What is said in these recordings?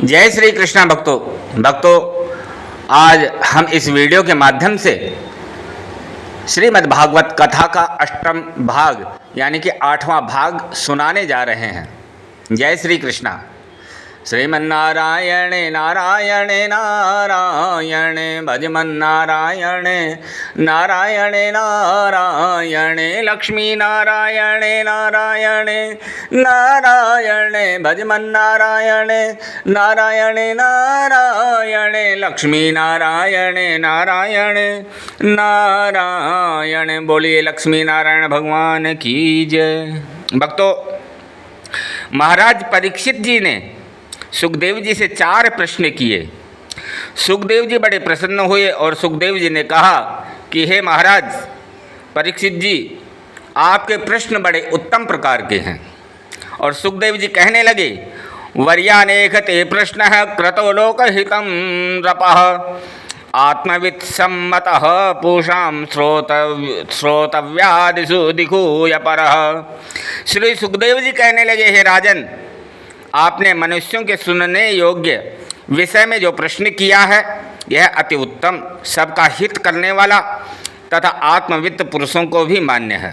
जय श्री कृष्णा भक्तों, आज हम इस वीडियो के माध्यम से श्रीमद् भागवत कथा का अष्टम भाग यानी कि 8वां भाग सुनाने जा रहे हैं। जय श्री कृष्णा। श्रीमन्नारायण नारायण नारायण भजमन्नारायण नारायण नारायण लक्ष्मी नारायण नारायण नारायण भजमन्नारायण नारायण नारायण लक्ष्मी नारायण नारायण नारायण। बोलिए लक्ष्मी नारायण भगवान की जय। भक्तों, महाराज परीक्षित जी ने सुखदेव जी से 4 प्रश्न किए। सुखदेव जी बड़े प्रसन्न हुए और सुखदेव जी ने कहा कि हे महाराज परीक्षित जी, आपके प्रश्न बड़े उत्तम प्रकार के हैं। और सुखदेव जी कहने लगे, वर्यानेकते प्रश्न क्रतो लोकहितं नृपः आत्मवित् सम्मतः पूषां श्रोतव्यादिषु दिखूय परः। श्री सुखदेव जी कहने लगे, हे राजन, आपने मनुष्यों के सुनने योग्य विषय में जो प्रश्न किया है यह अति उत्तम, सबका हित करने वाला तथा आत्मवित्त पुरुषों को भी मान्य है।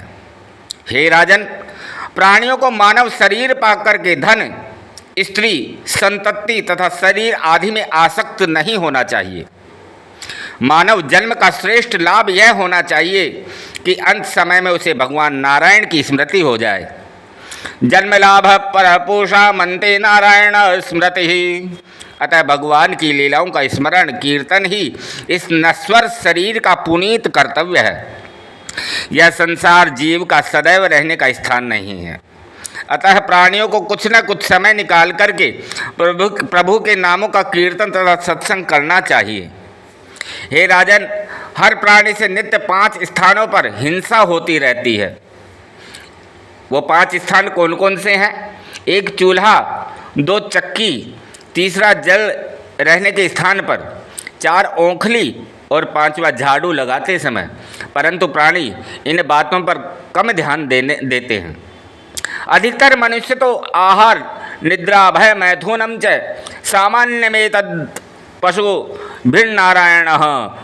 हे राजन, प्राणियों को मानव शरीर पाकर के धन, स्त्री, संतति तथा शरीर आदि में आसक्त नहीं होना चाहिए। मानव जन्म का श्रेष्ठ लाभ यह होना चाहिए कि अंत समय में उसे भगवान नारायण की स्मृति हो जाए। जन्म लाभ पर पूषा मनते नारायण स्मृति ही। अतः भगवान की लीलाओं का स्मरण कीर्तन ही इस नश्वर शरीर का पुनीत कर्तव्य है। यह संसार जीव का सदैव रहने का स्थान नहीं है। अतः प्राणियों को कुछ न कुछ समय निकाल करके प्रभु के नामों का कीर्तन तथा सत्संग करना चाहिए। हे राजन, हर प्राणी से नित्य 5 स्थानों पर हिंसा होती रहती है। वो 5 स्थान कौन कौन से हैं? 1 चूल्हा, 2 चक्की, 3 जल रहने के स्थान पर, 4 ओंखली और 5वां झाड़ू लगाते समय। परंतु प्राणी इन बातों पर कम ध्यान देते हैं। अधिकतर मनुष्य तो आहार, निद्रा, भय, मैथुनम च सामान्यमेतद् पशु भिन्न नारायण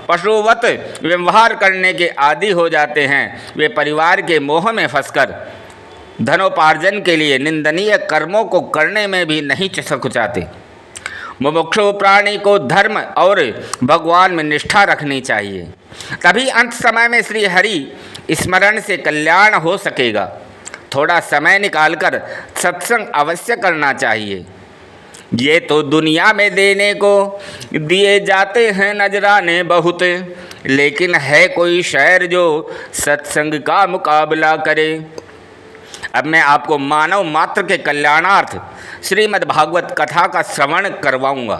पशुवत व्यवहार करने के आदी हो जाते हैं। वे परिवार के मोह में फंसकर धनोपार्जन के लिए निंदनीय कर्मों को करने में भी नहीं चसकुचाते। मुमुक्षु प्राणी को धर्म और भगवान में निष्ठा रखनी चाहिए, तभी अंत समय में श्री हरि स्मरण से कल्याण हो सकेगा। थोड़ा समय निकालकर सत्संग अवश्य करना चाहिए। ये तो दुनिया में देने को दिए जाते हैं नजराने बहुत, लेकिन है कोई शहर जो सत्संग का मुकाबला करे। अब मैं आपको मानव मात्र के कल्याणार्थ श्रीमद् भागवत कथा का श्रवण करवाऊंगा,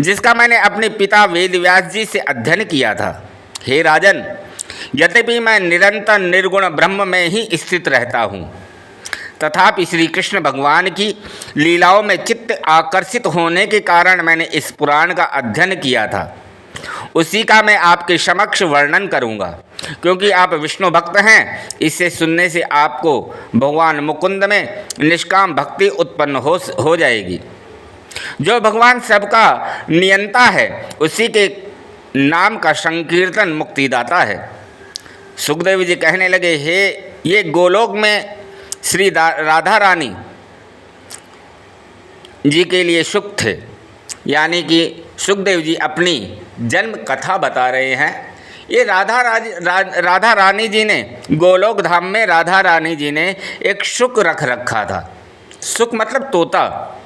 जिसका मैंने अपने पिता वेदव्यास जी से अध्ययन किया था। हे राजन, यद्यपि मैं निरंतर निर्गुण ब्रह्म में ही स्थित रहता हूँ, तथापि श्री कृष्ण भगवान की लीलाओं में चित्त आकर्षित होने के कारण मैंने इस पुराण का अध्ययन किया था। उसी का मैं आपके समक्ष वर्णन करूंगा, क्योंकि आप विष्णु भक्त हैं। इसे सुनने से आपको भगवान मुकुंद में निष्काम भक्ति उत्पन्न हो जाएगी। जो भगवान सबका नियंता है, उसी के नाम का संकीर्तन मुक्तिदाता है। सुखदेव जी कहने लगे, हे ये गोलोक में श्री राधा रानी जी के लिए सुख थे। यानी कि सुखदेव जी अपनी जन्म कथा बता रहे हैं। ये राधा रानी जी ने गोलोक धाम में राधा रानी जी ने एक सुख रख रखा था। सुख मतलब तोता।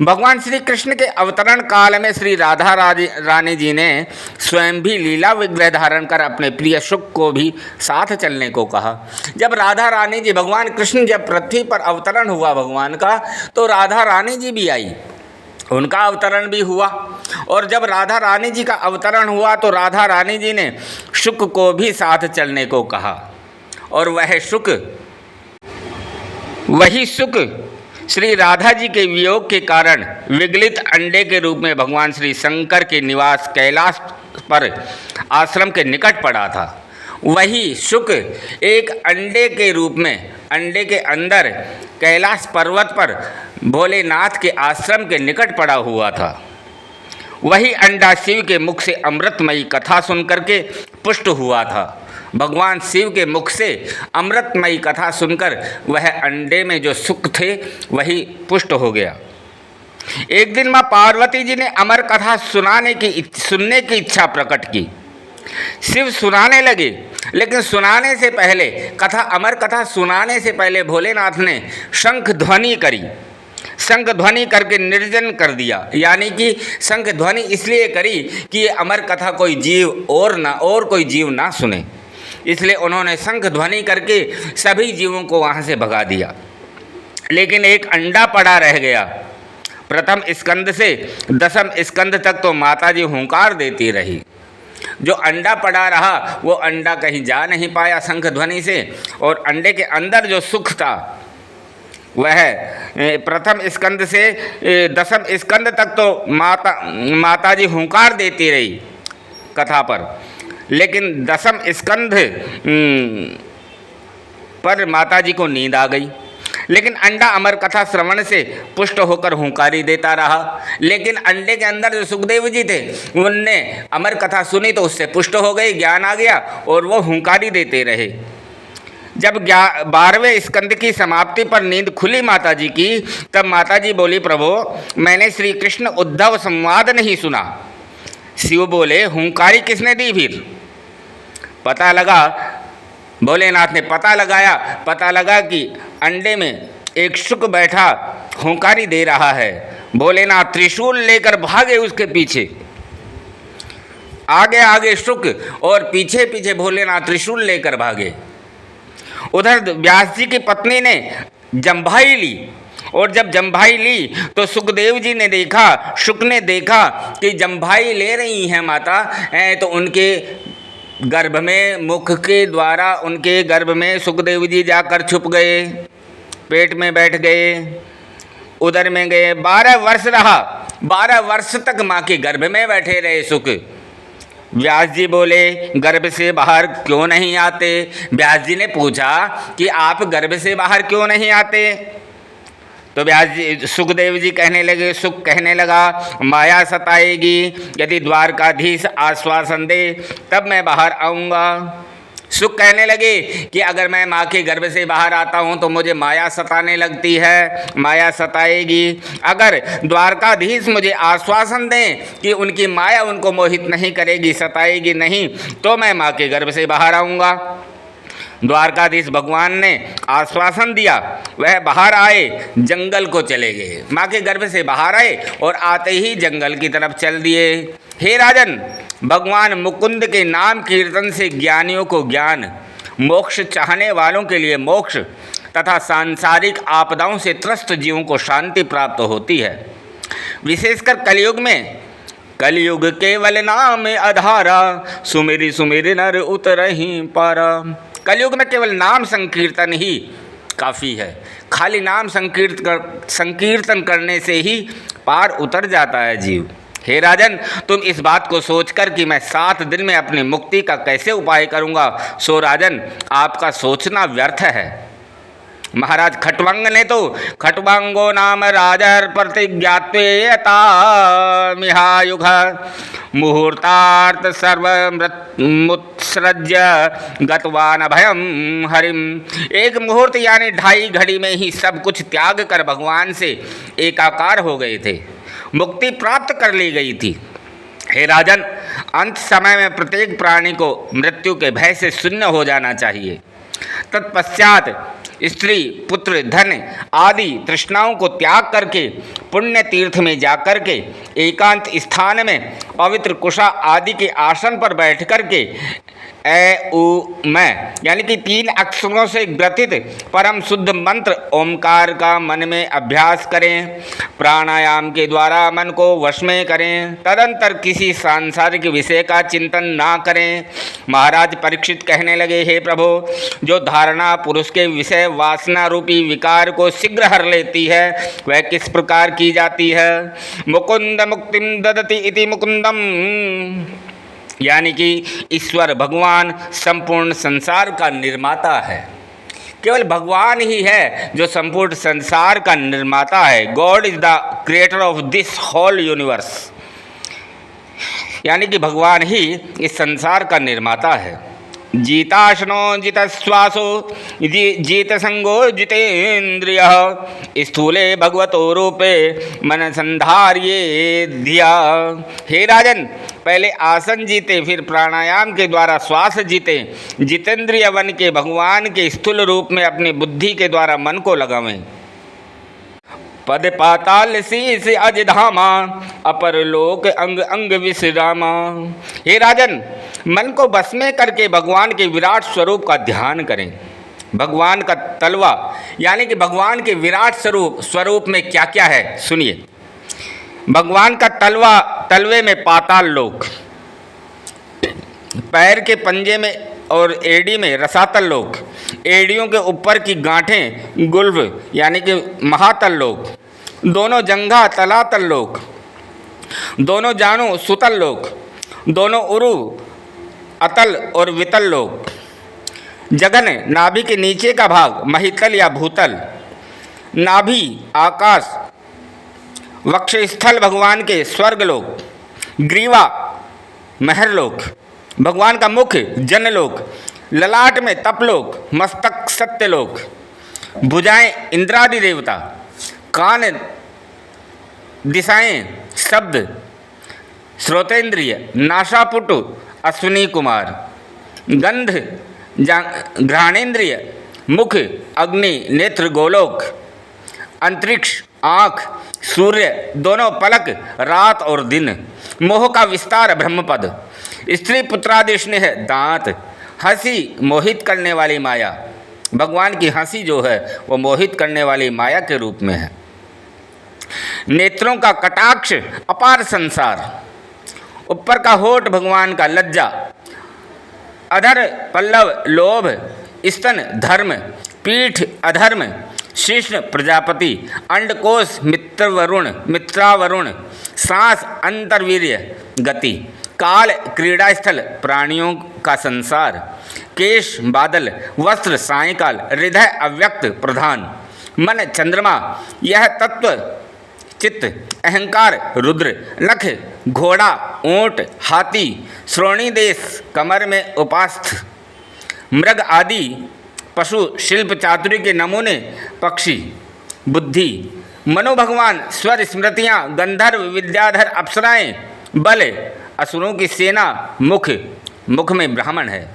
भगवान श्री कृष्ण के अवतरण काल में श्री राधा रानी जी ने स्वयं भी लीला विग्रह धारण कर अपने प्रिय सुख को भी साथ चलने को कहा। जब राधा रानी जी, भगवान कृष्ण जब पृथ्वी पर अवतरण हुआ भगवान का, तो राधा रानी जी भी आई, उनका अवतरण भी हुआ। और जब राधा रानी जी का अवतरण हुआ तो राधा रानी जी ने शुक को भी साथ चलने को कहा। और वही शुक श्री राधा जी के वियोग के कारण विगलित अंडे के रूप में भगवान श्री शंकर के निवास कैलाश पर आश्रम के निकट पड़ा था। वही शुक एक अंडे के रूप में अंडे के अंदर कैलाश पर्वत पर भोलेनाथ के आश्रम के निकट पड़ा हुआ था। वही अंडा शिव के मुख से अमृतमयी कथा सुन करके पुष्ट हुआ था। भगवान शिव के मुख से अमृतमयी कथा सुनकर वह अंडे में जो सुख थे वही पुष्ट हो गया। एक दिन माँ पार्वती जी ने अमर कथा सुनने की इच्छा प्रकट की। शिव सुनाने लगे, लेकिन सुनाने से पहले अमर कथा सुनाने से पहले भोलेनाथ ने शंख ध्वनि करी। शंख ध्वनि करके निर्जन कर दिया, यानी कि शंख ध्वनि इसलिए करी कि ये अमर कथा कोई जीव और कोई जीव ना सुने, इसलिए उन्होंने शंख ध्वनि करके सभी जीवों को वहाँ से भगा दिया। लेकिन एक अंडा पड़ा रह गया। प्रथम स्कंद से दसम स्कंद तक तो माताजी हुंकार देती रही। जो अंडा पड़ा रहा वो अंडा कहीं जा नहीं पाया शंख ध्वनि से, और अंडे के अंदर जो सुख था वह प्रथम स्कंद से दसम स्कंद तक तो माताजी हुंकार देती रही कथा पर, लेकिन दसम स्कंद पर माताजी को नींद आ गई। लेकिन अंडा अमर कथा श्रवण से पुष्ट होकर हुंकारी देता रहा। लेकिन अंडे के अंदर जो सुखदेव जी थे उनने अमर कथा सुनी तो उससे पुष्ट हो गए, ज्ञान आ गया और वो हुंकारी देते रहे। जब 12वें स्कंद की समाप्ति पर नींद खुली माताजी की, तब माताजी बोली, प्रभु मैंने श्री कृष्ण उद्धव संवाद नहीं सुना। शिव बोले, हुंकारी किसने दी? फिर पता लगा, भोलेनाथ ने पता लगा कि अंडे में एक शुक बैठा हुंकारी दे रहा है। भोलेनाथ त्रिशूल लेकर भागे उसके पीछे, आगे आगे शुक और पीछे पीछे भोलेनाथ त्रिशूल लेकर भागे। उधर व्यास जी की पत्नी ने जम्भाई ली, और जब जम्भाई ली तो सुखदेव जी ने देखा, शुक ने देखा कि जम्भाई ले रही हैं माता, तो उनके गर्भ में, मुख के द्वारा उनके गर्भ में सुखदेव जी जाकर छुप गए, पेट में बैठ गए, उदर में गए। 12 वर्ष रहा, 12 वर्ष तक माँ के गर्भ में बैठे रहे सुख। व्यास जी बोले, गर्भ से बाहर क्यों नहीं आते? व्यास जी ने पूछा कि आप गर्भ से बाहर क्यों नहीं आते? तो व्यास जी, सुखदेव जी कहने लगे, सुख कहने लगा, माया सताएगी, यदि द्वारकाधीश आश्वासन दे तब मैं बाहर आऊँगा। सुख कहने लगे कि अगर मैं माँ के गर्भ से बाहर आता हूँ तो मुझे माया सताने लगती है, माया सताएगी। अगर द्वारकाधीश मुझे आश्वासन दें कि उनकी माया उनको मोहित नहीं करेगी, सताएगी नहीं, तो मैं माँ के गर्भ से बाहर आऊँगा। द्वारकाधीश भगवान ने आश्वासन दिया, वह बाहर आए, जंगल को चले गए। माँ के गर्भ से बाहर आए और आते ही जंगल की तरफ चल दिए। हे राजन, भगवान मुकुंद के नाम कीर्तन से ज्ञानियों को ज्ञान, मोक्ष चाहने वालों के लिए मोक्ष तथा सांसारिक आपदाओं से त्रस्त जीवों को शांति प्राप्त होती है। विशेषकर कलयुग में, कलयुग केवल नाम आधारा, सुमिरि सुमिरि नर उतरहि पारा। कलयुग में केवल नाम संकीर्तन ही काफ़ी है। खाली नाम संकीर्तन करने से ही पार उतर जाता है जीव। हे राजन, तुम इस बात को सोचकर कि मैं 7 दिन में अपनी मुक्ति का कैसे उपाय करूँगा, सो राजन आपका सोचना व्यर्थ है। महाराज खट्वांग ने तो खट्वांगो नाम राजर प्रतिज्ञात्वेयता मिहायुग मुहूर्तार्थ सर्वमुत्सृज्य गतवान भयम हरिम। एक मुहूर्त यानी 2.5 घड़ी में ही सब कुछ त्याग कर भगवान से एकाकार हो गए थे, मुक्ति प्राप्त कर ली गई थी। हे राजन, अंत समय में प्रत्येक प्राणी को मृत्यु के भय से शून्य हो जाना चाहिए। तत्पश्चात स्त्री, पुत्र, धन आदि तृष्णाओं को त्याग करके पुण्य तीर्थ में जाकर के एकांत स्थान में पवित्र कुशा आदि के आसन पर बैठ कर के मैं यानी कि 3 अक्षरों से ग्रथित परम शुद्ध मंत्र ओमकार का मन में अभ्यास करें। प्राणायाम के द्वारा मन को वश में करें। तदंतर किसी सांसारिक विषय का चिंतन ना करें। महाराज परीक्षित कहने लगे, हे प्रभु, जो धारणा पुरुष के विषय वासना रूपी विकार को शीघ्र हर लेती है वह किस प्रकार की जाती है? मुकुंद मुक्तिम ददति इति मुकुंदम। यानी कि ईश्वर भगवान संपूर्ण संसार का निर्माता है। केवल भगवान ही है जो संपूर्ण संसार का निर्माता है। God is the creator of this whole universe, यानी कि भगवान ही इस संसार का निर्माता है। जीताशनो जितश्वासो जीत संगो जितेन्द्रिय स्थूले भगवतो रूपे मन संधार्ये धिया। हे राजन, पहले आसन जीते, फिर प्राणायाम के द्वारा श्वास जीते, जितेंद्रिय वन के भगवान के स्थूल रूप में अपनी बुद्धि के द्वारा मन को लगावें। पद पाताल शीस अज धामा अपर लोक अंग अंग विश्रामा। हे राजन, मन को बस में करके भगवान के विराट स्वरूप का ध्यान करें। भगवान का तलवा, यानी कि भगवान के विराट स्वरूप में क्या क्या है सुनिए। भगवान का तलवे में पाताल लोक, पैर के पंजे में और एड़ी में रसातल लोक, एड़ियों के ऊपर की गांठें गुल्फ यानी कि महातल लोक, दोनों जंघा तलातल लोक, दोनों जानू सुतल लोक, दोनों उरु अतल और वितल लोक, जगन नाभि के नीचे का भाग महितल या भूतल, नाभि आकाश, वक्षस्थल भगवान के स्वर्गलोक, ग्रीवा महरलोक, भगवान का मुख जनलोक, ललाट में तपलोक, मस्तक सत्यलोक, भुजाएं इंद्रादि देवता, कान दिशाएं शब्द श्रोतेंद्रिय, नासापुट अश्विनी कुमार, गंध घ्राणेन्द्रिय, मुख अग्नि नेत्र गोलोक, अंतरिक्ष आँख, सूर्य दोनों पलक रात और दिन, मोह का विस्तार ब्रह्मपद, स्त्री पुत्रादि स्नेह दांत, हंसी मोहित करने वाली माया। भगवान की हंसी जो है वो मोहित करने वाली माया के रूप में है। नेत्रों का कटाक्ष अपार संसार, ऊपर का होठ भगवान का लज्जा, अधर पल्लव लोभ, स्तन धर्म, पीठ अधर्म, शिष्ण प्रजापति, अंडकोश मित्रावरुण, सांस अंतर्वीर्य गति, काल क्रीड़ास्थल प्राणियों का संसार, केश बादल, वस्त्र सायंकाल, हृदय अव्यक्त प्रधान, मन चंद्रमा, यह तत्व चित्त, अहंकार रुद्र, नख घोड़ा ऊंट हाथी, श्रोणी देश कमर में उपास्थ, मृग आदि पशु, शिल्प चातुर्य के नमूने पक्षी, बुद्धि, मनो भगवान, स्वर स्मृतियाँ, गंधर्व विद्याधर अप्सराएं, बल असुरों की सेना, मुख में ब्राह्मण है,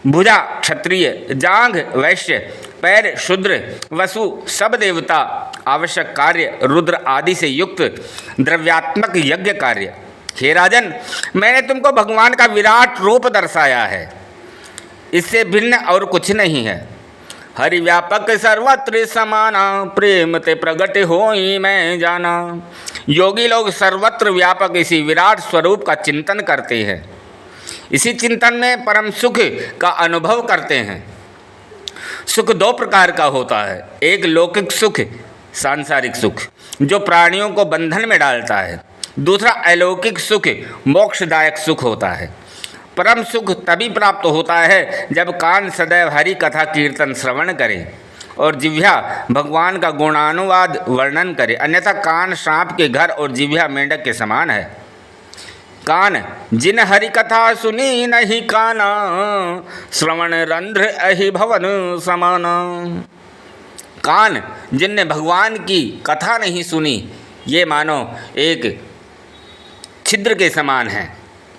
भुजा क्षत्रिय, जांघ वैश्य, पैर शूद्र, वसु सब देवता, आवश्यक कार्य रुद्र आदि से युक्त द्रव्यात्मक यज्ञ कार्य। हे राजन, मैंने तुमको भगवान का विराट रूप दर्शाया है, इससे भिन्न और कुछ नहीं है। हरि व्यापक सर्वत्र समाना, प्रेम ते प्रगट होई मैं जाना। योगी लोग सर्वत्र व्यापक इसी विराट स्वरूप का चिंतन करते हैं, इसी चिंतन में परम सुख का अनुभव करते हैं। सुख दो प्रकार का होता है, एक लौकिक सुख सांसारिक सुख जो प्राणियों को बंधन में डालता है, दूसरा अलौकिक सुख मोक्षदायक सुख होता है। परम सुख तभी प्राप्त होता है जब कान सदैव हरि कथा कीर्तन श्रवण करे और जिह्वा भगवान का गुणानुवाद वर्णन करे, अन्यथा कान सांप के घर और जिह्वा मेंढक के समान है। कान जिन हरि कथा सुनी नहीं काना, श्रवण रंध्र अहि भवन समाना। कान जिनने भगवान की कथा नहीं सुनी, ये मानो एक छिद्र के समान है,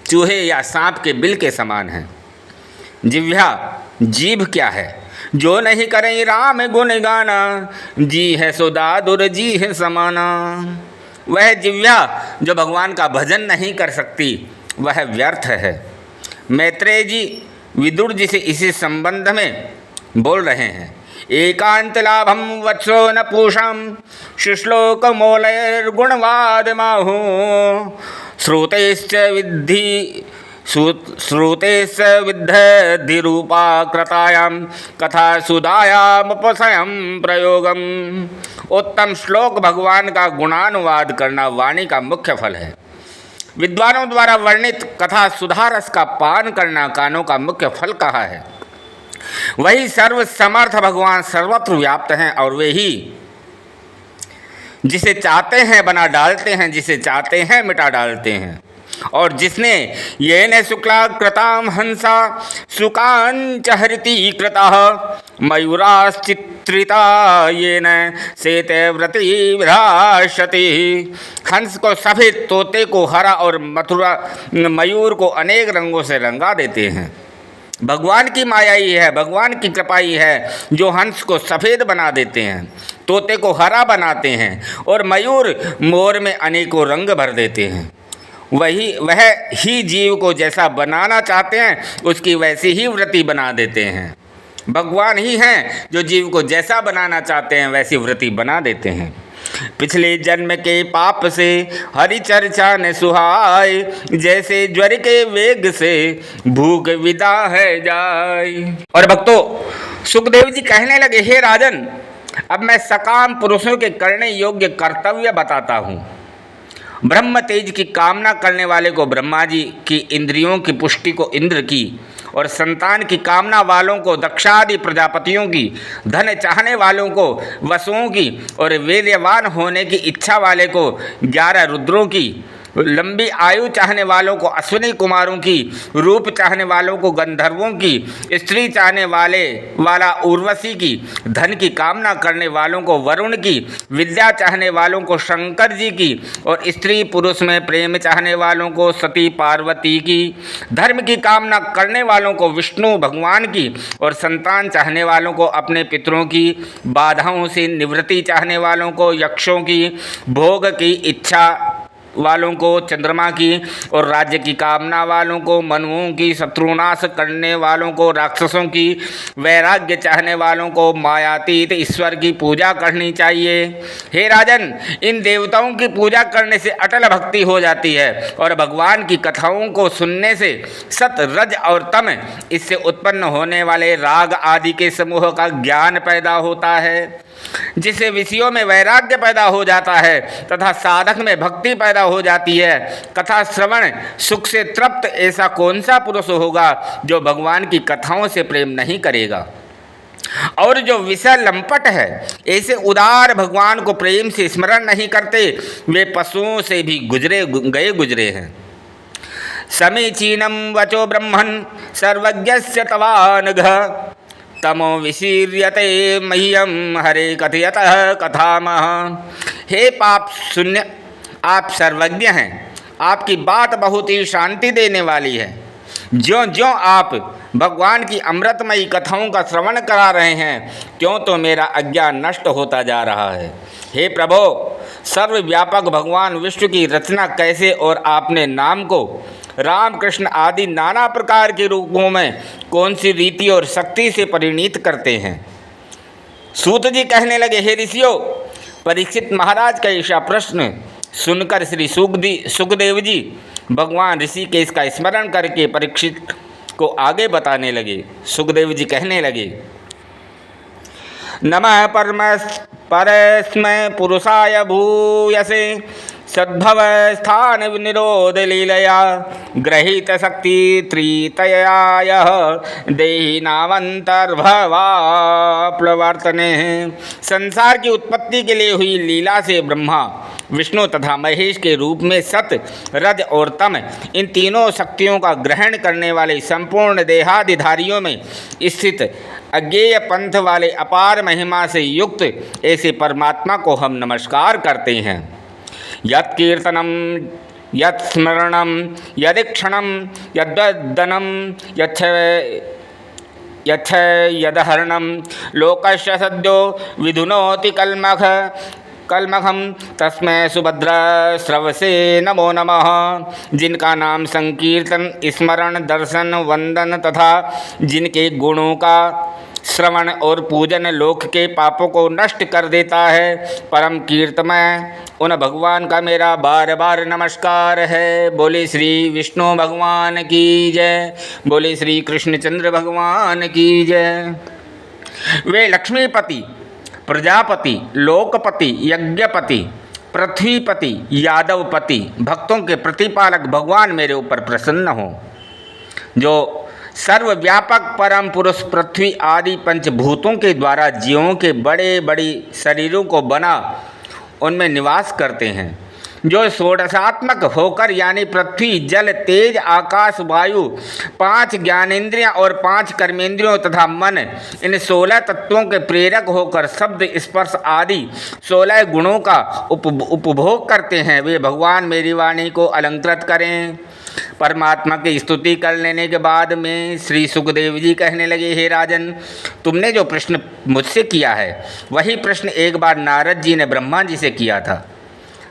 चूहे या सांप के बिल के समान है। जिह्वा जीभ क्या है, जो नहीं करें राम गुण गाना, जी है सो दादुर जी है समाना। वह जिह्वा जो भगवान का भजन नहीं कर सकती वह व्यर्थ है। मैत्रेय जी विदुर जी से इसी संबंध में बोल रहे हैं। एकांत लाभम वत्सो न पूषाम, शुश्लोक मौलैर्गुणवाद माहु, श्रुतेश्च विद्धि-रूपा कृतायां कथा सुधायामुपसयं प्रयोगम। उत्तम श्लोक भगवान का गुणानुवाद करना वाणी का मुख्य फल है। विद्वानों द्वारा वर्णित कथा सुधारस का पान करना कानों का मुख्य फल कहा है। वही सर्व समर्थ भगवान सर्वत्र व्याप्त हैं और वे ही जिसे चाहते हैं बना डालते हैं, जिसे चाहते हैं मिटा डालते हैं। और जिसने ये न शुक्ला कृताम हंसा सुकांच हरिति कृतः मयूराश्चित्रिता ये न सेते व्रति विधाशति। हंस को सफ़ेद, तोते को हरा और मथुरा मयूर को अनेक रंगों से रंगा देते हैं। भगवान की माया ही है, भगवान की कृपा ही है जो हंस को सफ़ेद बना देते हैं, तोते को हरा बनाते हैं और मयूर मोर में अनेकों रंग भर देते हैं। वह ही जीव को जैसा बनाना चाहते हैं उसकी वैसी ही वृत्ति बना देते हैं। भगवान ही हैं जो जीव को जैसा बनाना चाहते हैं वैसी वृत्ति बना देते हैं। पिछले जन्म के पाप से हरि चर्चा न सुहाय, जैसे ज्वर के वेग से भूख विदा है जाय। और भक्तों, सुखदेव जी कहने लगे, हे राजन, अब मैं सकाम पुरुषों के करने योग्य कर्तव्य बताता हूँ। ब्रह्म तेज की कामना करने वाले को ब्रह्मा जी की, इंद्रियों की पुष्टि को इंद्र की, और संतान की कामना वालों को दक्षादि प्रजापतियों की, धन चाहने वालों को वसुओं की, और वीर्यवान होने की इच्छा वाले को 11 रुद्रों की, लंबी आयु चाहने वालों को अश्विनी कुमारों की, रूप चाहने वालों को गंधर्वों की, स्त्री चाहने वाला उर्वशी की, धन की कामना करने वालों को वरुण की, विद्या चाहने वालों को शंकर जी की, और स्त्री पुरुष में प्रेम चाहने वालों को सती पार्वती की, धर्म की कामना करने वालों को विष्णु भगवान की, और संतान चाहने वालों को अपने पितरों की, बाधाओं से निवृत्ति चाहने वालों को यक्षों की, भोग की इच्छा वालों को चंद्रमा की, और राज्य की कामना वालों को मनुओं की, शत्रुनाश करने वालों को राक्षसों की, वैराग्य चाहने वालों को मायातीत ईश्वर की पूजा करनी चाहिए। हे राजन, इन देवताओं की पूजा करने से अटल भक्ति हो जाती है और भगवान की कथाओं को सुनने से सत, रज और तम, इससे उत्पन्न होने वाले राग आदि के समूह का ज्ञान पैदा होता है, जिससे विषयों में वैराग्य पैदा हो जाता है तथा साधक में भक्ति पैदा हो जाती है। कथा श्रवण सुख से तृप्त ऐसा कौन सा पुरुष होगा जो भगवान की कथाओं से प्रेम नहीं करेगा। और जो विषय लंपट है, ऐसे उदार भगवान को प्रेम से स्मरण नहीं करते, वे पशुओं से भी गुजरे हैं। समीचीनम वचो ब्रह्मन् सर्वज्ञस्य तवानघ, तमो विशीर्यते मह्यम हरे कथयतः कथामः। हे पाप शून्य, आप सर्वज्ञ हैं, आपकी बात बहुत ही शांति देने वाली है। ज्यों ज्यों आप भगवान की अमृतमयी कथाओं का श्रवण करा रहे हैं, त्यों तो मेरा अज्ञान नष्ट होता जा रहा है। हे प्रभो, सर्वव्यापक भगवान विष्णु की रचना कैसे और आपने नाम को राम कृष्ण आदि नाना प्रकार के रूपों में कौन सी रीति और शक्ति से परिणीत करते हैं। सूत जी कहने लगे, हे ऋषियों, परीक्षित महाराज का ऐसा प्रश्न सुनकर श्री सुखदेव जी भगवान ऋषिकेश का स्मरण करके परीक्षित को आगे बताने लगे। सुखदेव जी कहने लगे, नमः परस्मै पुरुषाय भूयसे सद्भव स्थान निरोध लीलया ग्रहीत शक्ति त्रितयाय देहि नावंतर्भवाप्लवर्तने। संसार की उत्पत्ति के लिए हुई लीला से ब्रह्मा, विष्णु तथा महेश के रूप में सत, रज और तम, इन तीनों शक्तियों का ग्रहण करने वाले संपूर्ण देहादिधारियों में स्थित अज्ञेय पंथ वाले अपार महिमा से युक्त ऐसे परमात्मा को हम नमस्कार करते हैं। यत् कीर्तनम, यत् स्मरणम, यदीक्षणम, यद्वदनम, यदहरणम लोकस्य सद्यो विधुनोति कलमखम तस्मै सुभद्र श्रवसे नमो नमः। जिनका नाम संकीर्तन, स्मरण, दर्शन, वंदन तथा जिनके गुणों का श्रवण और पूजन लोक के पापों को नष्ट कर देता है, परम कीर्तमय उन भगवान का मेरा बार बार नमस्कार है। बोले श्री विष्णु भगवान की जय, बोले श्री कृष्णचंद्र भगवान की जय। वे लक्ष्मीपति, प्रजापति, लोकपति, यज्ञपति, पृथ्वीपति यादवपति भक्तों के प्रतिपालक भगवान मेरे ऊपर प्रसन्न हो, जो सर्वव्यापक परम पुरुष पृथ्वी आदि पंचभूतों के द्वारा जीवों के बड़े बड़ी शरीरों को बना उनमें निवास करते हैं, जो षोडशात्मक होकर यानी पृथ्वी जल तेज आकाश वायु 5 ज्ञानेंद्रियां और 5 कर्मेंद्रियों तथा मन इन 16 तत्वों के प्रेरक होकर शब्द स्पर्श आदि 16 गुणों का उपभोग करते हैं, वे भगवान मेरी वाणी को अलंकृत करें। परमात्मा की स्तुति कर लेने के बाद में श्री सुखदेव जी कहने लगे, हे राजन, तुमने जो प्रश्न मुझसे किया है वही प्रश्न एक बार नारद जी ने ब्रह्मा जी से किया था।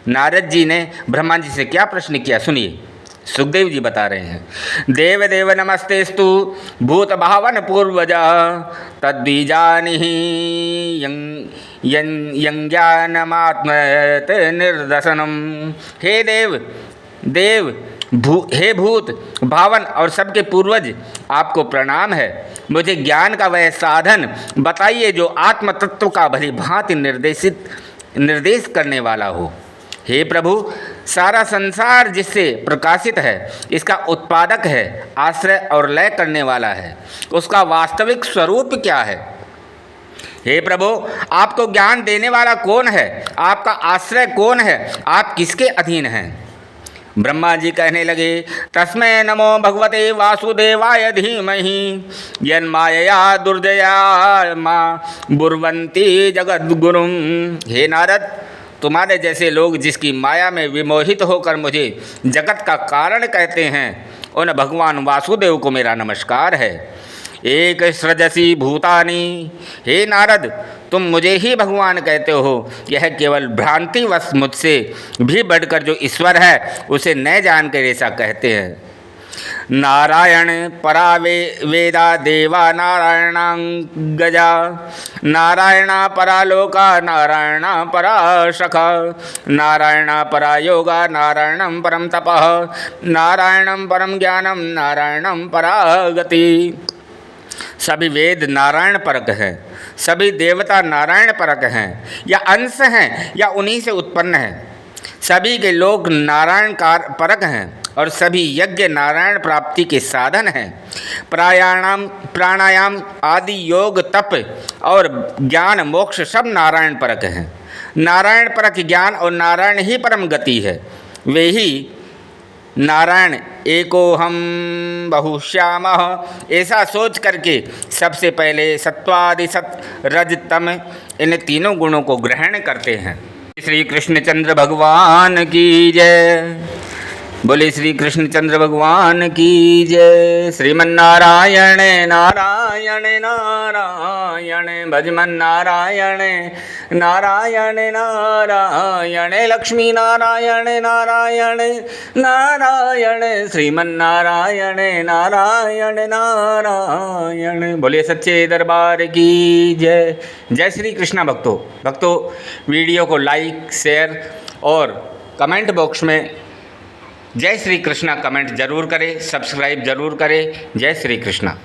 नारद जी ने ब्रह्मा जी से क्या प्रश्न किया, सुनिए। सुखदेव जी बता रहे हैं, देव देव नमस्तेस्तु भूत भावन पूर्वज तद्विजानिहि यज्ञानमात्मत निर्दशनम। हे देव हे भूत भावन और सबके पूर्वज, आपको प्रणाम है। मुझे ज्ञान का वह साधन बताइए जो आत्म तत्व का भली भांति निर्देश करने वाला हो। हे प्रभु, सारा संसार जिससे प्रकाशित है, इसका उत्पादक है, आश्रय और लय करने वाला है, उसका वास्तविक स्वरूप क्या है? हे प्रभु, आपको ज्ञान देने वाला कौन है? आपका आश्रय कौन है? आप किसके अधीन हैं? ब्रह्मा जी कहने लगे, तस्मै नमो भगवते वासुदेवाय धीमहि यन्मायया दुर्जया मा बुर्वन्ति जगद्गुरुम। हे नारद, तुम्हारे जैसे लोग जिसकी माया में विमोहित होकर मुझे जगत का कारण कहते हैं, उन भगवान वासुदेव को मेरा नमस्कार है। एक सृजसी भूतानि, हे नारद, तुम मुझे ही भगवान कहते हो, यह केवल भ्रांतिवश मुझसे भी बढ़कर जो ईश्वर है उसे न जानकर ऐसा कहते हैं। नारायण परा वेदा देवा नारायणांगजा, नारायणा परा लोका नारायणा परा सखा, नारायणा परा योगा नारायणं परम तपः, नारायणं परम ज्ञानम नारायणं परा गति। सभी वेद नारायण परक हैं, सभी देवता नारायण परक हैं, या अंश हैं या उन्हीं से उत्पन्न हैं। सभी के लोक नारायण परक हैं और सभी यज्ञ नारायण प्राप्ति के साधन हैं। प्राणायाम आदि योग तप और ज्ञान मोक्ष सब नारायण परक हैं। नारायण परक ज्ञान और नारायण ही परम गति है। वे ही नारायण एको हम बहुश्यामः, ऐसा सोच करके सबसे पहले सत्वादि सत रज तम इन तीनों गुणों को ग्रहण करते हैं। श्री कृष्णचंद्र भगवान की जय। बोले श्री कृष्णचंद्र भगवान की जय। श्रीमन्नारायण नारायण नारायण भजमन नारायण नारायण नारायण लक्ष्मी नारायण नारायण नारायण श्रीमन्नारायण नारायण नारायण। बोले सच्चे दरबार की जय। जय श्री कृष्णा भक्तों, वीडियो को लाइक शेयर और कमेंट बॉक्स में जय श्री कृष्णा कमेंट जरूर करें, सब्सक्राइब जरूर करें। जय श्री कृष्णा।